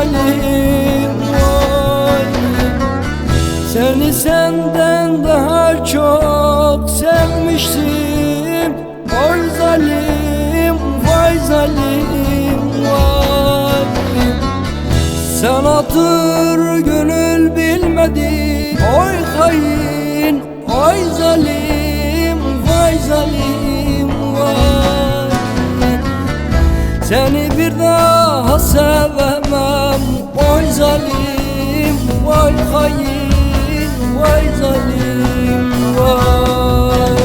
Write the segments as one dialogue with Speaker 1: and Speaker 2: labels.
Speaker 1: zalim vay. Seni senden daha çok sevmiştim. Oy zalim vay zalim vay. Sen hatır gönül bilmedin. Oy hain oy zalim vay zalim vay. Seni bir daha sevemem. Oy zalim vay hain vay zalim vay.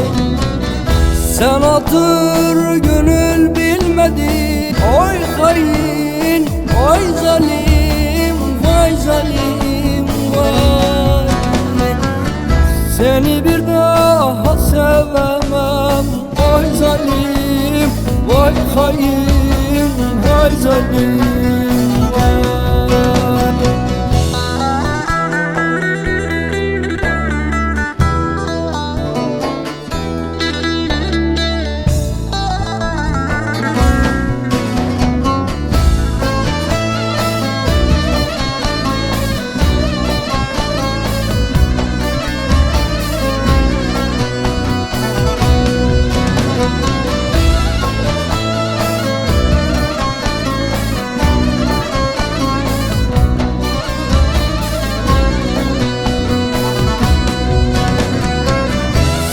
Speaker 1: Sen hatır gönül bilmedin. Oy hain oy zalim vay zalim vay. Seni bir daha sevemem. Oy zalim vay hain vay zalim vay.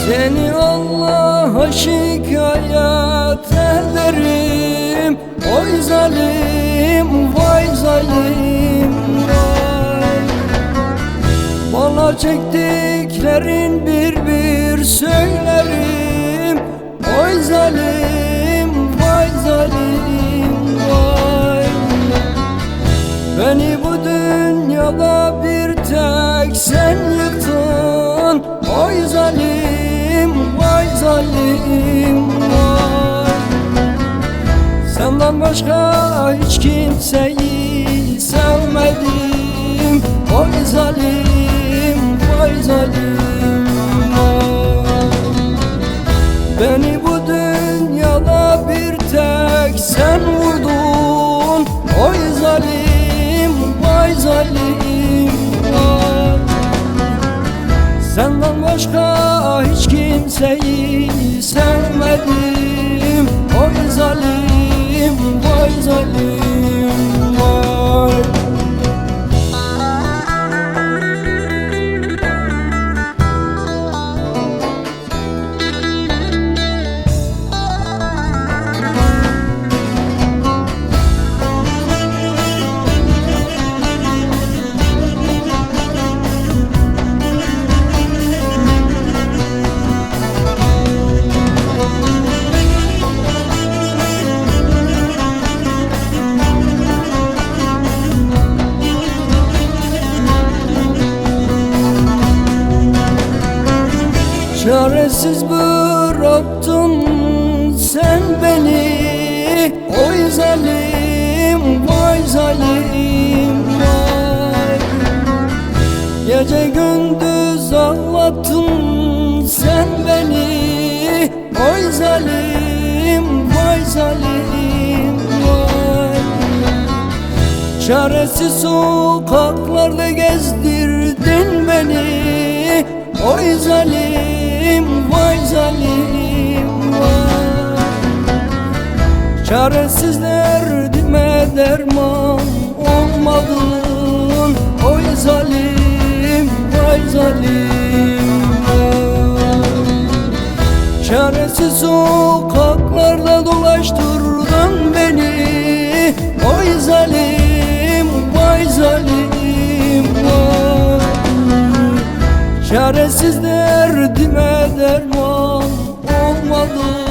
Speaker 1: Seni Allah'a şikayet ederim. Oy zalim vay zalim vay. Bana çektiklerin bir bir söylerim. Oy zalim vay zalim vay. Beni bu dünyada bir tek sen yıktın. Oy zalim vay zalim vay. Senden başka hiç kimseyi sevmedim. Oy zalim vay zalim vay. Beni bu dünyada bir tek sen vurdun. Oy zalim vay zalim vay. Senden başka hiç kimseyi sevmedim. Oy zalim vay zalim vay. Çaresiz bıraktın sen beni. Oy zalim vay zalim vay. Gece gündüz ağlattın sen beni. Oy zalim vay zalim vay. Çaresiz sokaklarda gezdirdin beni. Oy zalim vay zalim vay. Çaresizler derdime derman olmadın. Oy zalim vay zalim vay. Çaresiz sokaklarda dolaştırdın beni. Oy zalim vay zalim vay. Çaresiz derdime derman olmadı.